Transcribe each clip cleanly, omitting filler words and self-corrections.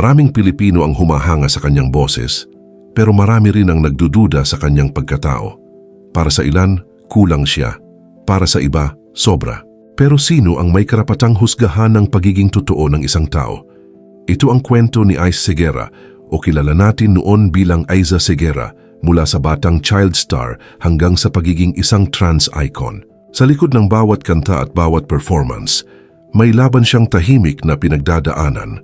Maraming Pilipino ang humahanga sa kanyang boses, pero marami rin ang nagdududa sa kanyang pagkatao. Para sa ilan, kulang siya. Para sa iba, sobra. Pero sino ang may karapatang husgahan ng pagiging totoo ng isang tao? Ito ang kwento ni Ice Seguera, o kilala natin noon bilang Aiza Seguera, mula sa batang child star hanggang sa pagiging isang trans icon. Sa likod ng bawat kanta at bawat performance, may laban siyang tahimik na pinagdadaanan,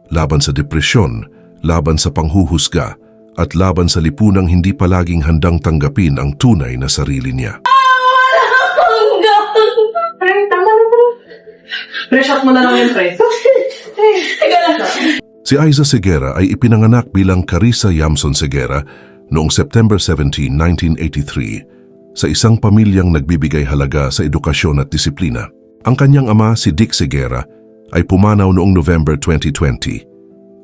laban sa depresyon, laban sa panghuhusga, at laban sa lipunang hindi palaging handang tanggapin ang tunay na sarili niya. Pre, tama na pre. Pre-shot mo na lang yun, pre. Teka lang. Si Aiza Seguera ay ipinanganak bilang Carissa Yamson Seguera noong September 17, 1983 sa isang pamilyang nagbibigay halaga sa edukasyon at disiplina. Ang kanyang ama, si Dick Seguera, ay pumanaw noong November 2020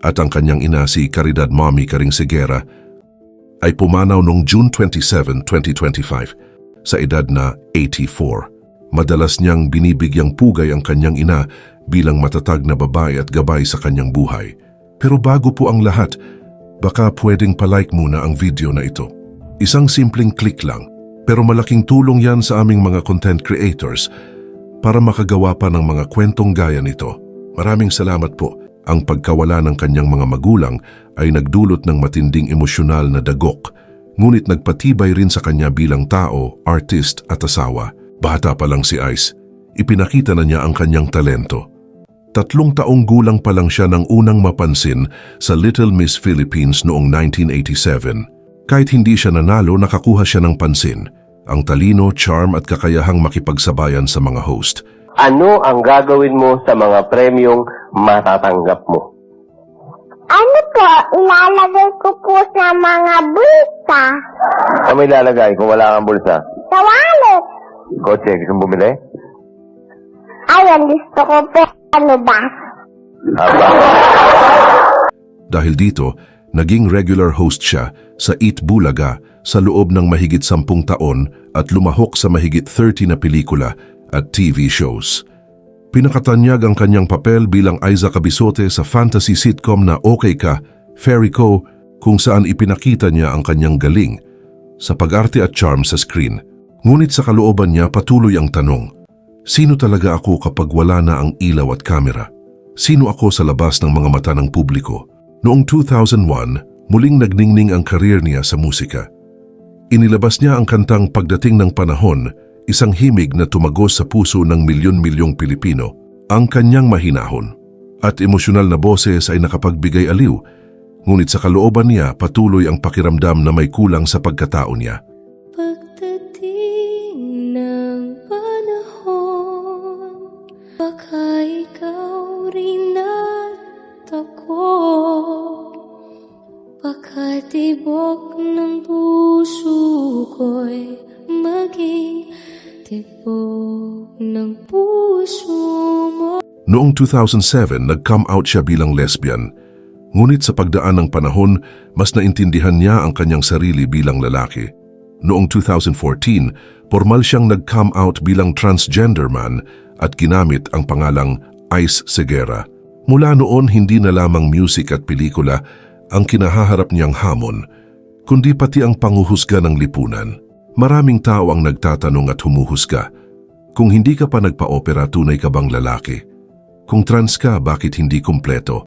at ang kanyang ina, si Caridad Mommy Caring Seguera, ay pumanaw noong June 27, 2025 sa edad na 84. Madalas niyang binibigyang pugay ang kanyang ina bilang matatag na babae at gabay sa kanyang buhay. Pero bago po ang lahat, baka pwedeng palike muna ang video na ito. Isang simpleng click lang, pero malaking tulong yan sa aming mga content creators para makagawa pa ng mga kwentong gaya nito. Maraming salamat po. Ang pagkawala ng kanyang mga magulang ay nagdulot ng matinding emosyonal na dagok, ngunit nagpatibay rin sa kanya bilang tao, artist at asawa. Bata pa lang si Ice, ipinakita na niya ang kanyang talento. 3 taong gulang pa lang siya nang unang mapansin sa Little Miss Philippines noong 1987. Kahit hindi siya nanalo, nakakuha siya ng pansin, ang talino, charm at kakayahang makipagsabayan sa mga host. Ano ang gagawin mo sa mga premyong matatanggap mo? Ano po, ilalagay ko po sa mga bulsa. Ano may ilalagay kung wala kang bulsa? Sa wallet. Kotse, gusto mong bumili? Ayan, gusto ko po. Ano ba? Aba. Dahil dito, naging regular host siya sa Eat Bulaga sa loob ng mahigit 10 taon at lumahok sa mahigit 30 na pelikula at TV shows. Pinakatanyag ang kanyang papel bilang Aiza Cabizote sa fantasy sitcom na Okay Ka, Fairy Co, kung saan ipinakita niya ang kanyang galing sa pag-arte at charm sa screen. Ngunit sa kalooban niya patuloy ang tanong, sino talaga ako kapag wala na ang ilaw at kamera? Sino ako sa labas ng mga mata ng publiko? Noong 2001, muling nagningning ang karir niya sa musika. Inilabas niya ang kantang Pagdating ng Panahon, isang himig na tumagos sa puso ng milyon-milyong Pilipino. Ang kanyang mahinahon at emosyonal na boses ay nakapagbigay aliw, ngunit sa kalooban niya patuloy ang pakiramdam na may kulang sa pagkatao niya. Pagdating ng panahon, baka ikaw rin at ako, baka tibok ng puso ko'y maging tibok ng puso mo. Noong 2007, nag-come out siya bilang lesbian. Ngunit sa pagdaan ng panahon, mas naintindihan niya ang kanyang sarili bilang lalaki. Noong 2014, formal siyang nag-come out bilang transgender man at ginamit ang pangalang Ice Seguera. Mula noon, hindi na lamang music at pelikula ang kinahaharap niyang hamon, kundi pati ang panghuhusga ng lipunan. Maraming tao ang nagtatanong at humuhusga. Kung hindi ka pa nagpa-opera, tunay ka bang lalaki? Kung trans ka, bakit hindi kumpleto?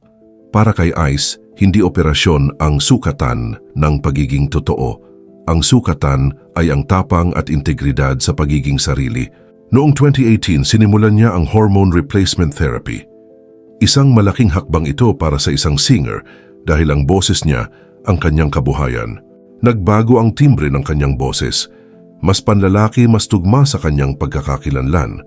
Para kay Ice, hindi operasyon ang sukatan ng pagiging totoo. Ang sukatan ay ang tapang at integridad sa pagiging sarili. Noong 2018, sinimulan niya ang hormone replacement therapy. Isang malaking hakbang ito para sa isang singer dahil ang boses niya ang kanyang kabuhayan. Nagbago ang timbre ng kanyang boses. Mas panlalaki, mas tugma sa kanyang pagkakakilanlan.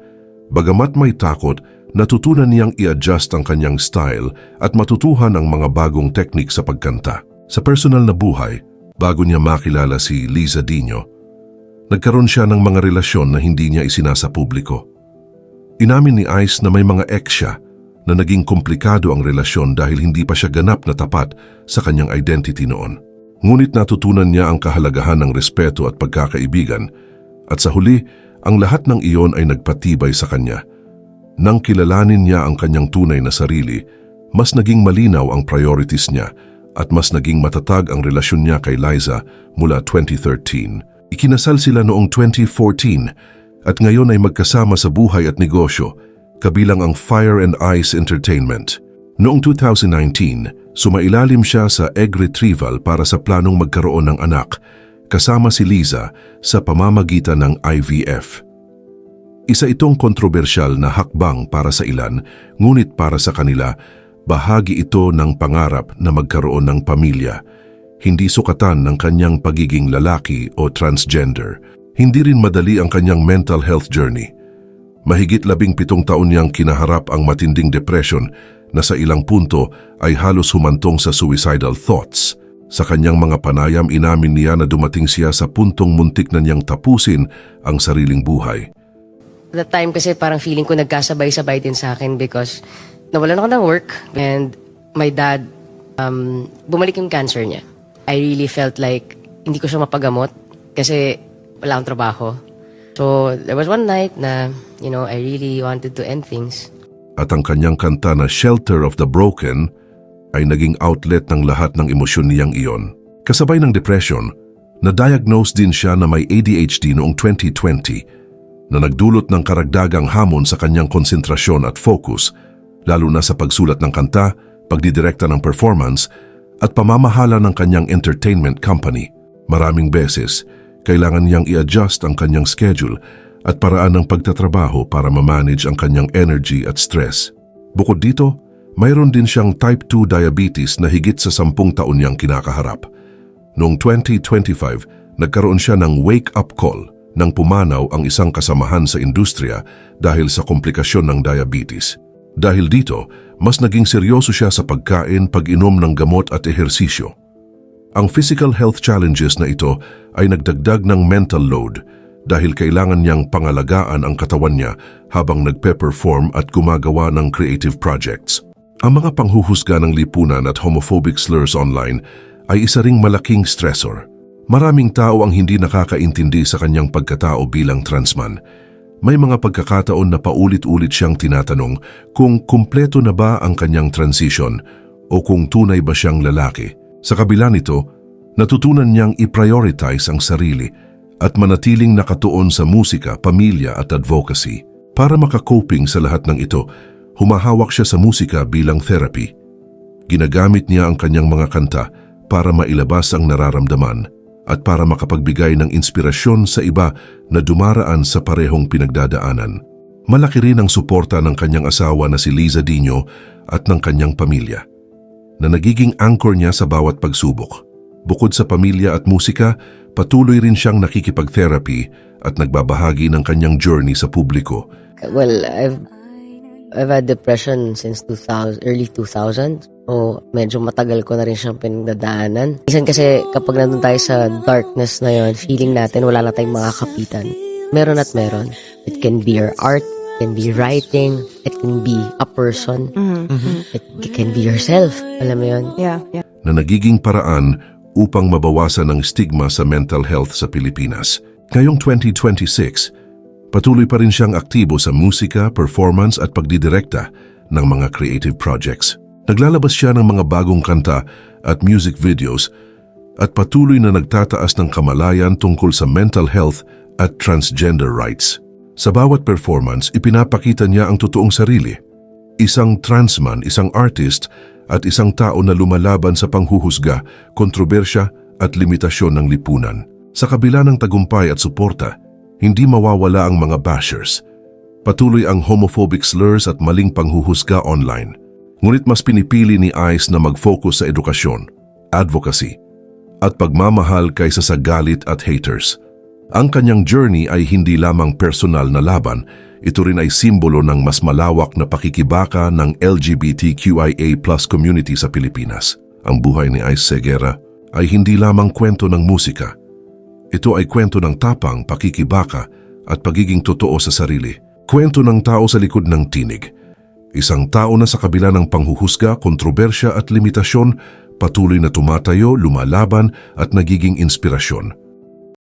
Bagamat may takot, natutunan niyang i-adjust ang kanyang style at matutuhan ang mga bagong teknik sa pagkanta. Sa personal na buhay, bago niya makilala si Liza Dino, nagkaroon siya ng mga relasyon na hindi niya isinasa publiko. Inamin ni Ice na may mga ex siya na naging komplikado ang relasyon dahil hindi pa siya ganap na tapat sa kanyang identity noon. Ngunit natutunan niya ang kahalagahan ng respeto at pagkakaibigan at sa huli, ang lahat ng iyon ay nagpatibay sa kanya. Nang kilalanin niya ang kanyang tunay na sarili, Mas naging malinaw ang priorities niya at mas naging matatag ang relasyon niya kay Liza mula 2013. Ikinasal sila noong 2014 at ngayon ay magkasama sa buhay at negosyo, kabilang ang Fire and Ice Entertainment. Noong 2019, sumailalim siya sa egg retrieval para sa planong magkaroon ng anak, kasama si Liza sa pamamagitan ng IVF. Isa itong kontrobersyal na hakbang para sa ilan, ngunit para sa kanila, bahagi ito ng pangarap na magkaroon ng pamilya, hindi sukatan ng kanyang pagiging lalaki o transgender. Hindi rin madali ang kanyang mental health journey. Mahigit 17 taon niyang kinaharap ang matinding depression na sa ilang punto ay halos humantong sa suicidal thoughts. Sa kanyang mga panayam, inamin niya na dumating siya sa puntong muntik na niyang tapusin ang sariling buhay. That time kasi parang feeling ko nagkasabay-sabay din sa akin because nawalan ako ng work and my dad, bumalik yung cancer niya. I really felt like hindi ko siya mapagamot kasi wala akong trabaho. So there was one night na, I really wanted to end things. At ang kanyang kanta na Shelter of the Broken ay naging outlet ng lahat ng emosyon niyang iyon. Kasabay ng depression, na-diagnose din siya na may ADHD noong 2020 na nagdulot ng karagdagang hamon sa kanyang konsentrasyon at focus, lalo na sa pagsulat ng kanta, pagdidirekta ng performance, at pamamahala ng kanyang entertainment company. Maraming beses, kailangan niyang i-adjust ang kanyang schedule at paraan ng pagtatrabaho para ma-manage ang kanyang energy at stress. Bukod dito, mayroon din siyang type 2 diabetes na higit sa 10 taon niyang kinakaharap. Noong 2025, nagkaroon siya ng wake-up call nang pumanaw ang isang kasamahan sa industriya dahil sa komplikasyon ng diabetes. Dahil dito, mas naging seryoso siya sa pagkain, pag-inom ng gamot at ehersisyo. Ang physical health challenges na ito ay nagdagdag ng mental load dahil kailangan niyang pangalagaan ang katawan niya habang nagpe-perform at gumagawa ng creative projects. Ang mga panghuhusga ng lipunan at homophobic slurs online ay isa ring malaking stressor. Maraming tao ang hindi nakakaintindi sa kanyang pagkatao bilang transman. May mga pagkakataon na paulit-ulit siyang tinatanong kung kumpleto na ba ang kanyang transition o kung tunay ba siyang lalaki. Sa kabila nito, natutunan niyang i-prioritize ang sarili at manatiling nakatuon sa musika, pamilya at advocacy. Para makakoping sa lahat ng ito, humahawak siya sa musika bilang therapy. Ginagamit niya ang kanyang mga kanta para mailabas ang nararamdaman at para makapagbigay ng inspirasyon sa iba na dumaraan sa parehong pinagdadaanan. Malaki rin ang suporta ng kanyang asawa na si Liza Dino at ng kanyang pamilya, na nagiging anchor niya sa bawat pagsubok. Bukod sa pamilya at musika, patuloy rin siyang nakikipag-therapy at nagbabahagi ng kanyang journey sa publiko. Well, I've had depression since early 2000. O medyo matagal ko na rin siyang pinagdadaanan. Minsan kasi kapag nandun tayo sa darkness na yon, feeling natin wala na tayong makakapitan. Meron at meron. It can be your art, it can be writing, it can be a person, it can be yourself. Alam mo yun? Yeah. Na nagiging paraan upang mabawasan ang stigma sa mental health sa Pilipinas. Ngayong 2026, patuloy pa rin siyang aktibo sa musika, performance at pagdidirekta ng mga creative projects. Naglalabas siya ng mga bagong kanta at music videos at patuloy na nagtataas ng kamalayan tungkol sa mental health at transgender rights. Sa bawat performance, ipinapakita niya ang totoong sarili. Isang transman, isang artist at isang tao na lumalaban sa panghuhusga, kontrobersya at limitasyon ng lipunan. Sa kabila ng tagumpay at suporta, hindi mawawala ang mga bashers. Patuloy ang homophobic slurs at maling panghuhusga online. Ngunit mas pinipili ni Ice na mag-focus sa edukasyon, advocacy, at pagmamahal kaysa sa galit at haters. Ang kanyang journey ay hindi lamang personal na laban, ito rin ay simbolo ng mas malawak na pakikibaka ng LGBTQIA+ community sa Pilipinas. Ang buhay ni Ice Seguera ay hindi lamang kwento ng musika. Ito ay kwento ng tapang, pakikibaka at pagiging totoo sa sarili. Kwento ng tao sa likod ng tinig. Isang tao na sa kabila ng panghuhusga, kontrobersya at limitasyon, patuloy na tumatayo, lumalaban at nagiging inspirasyon.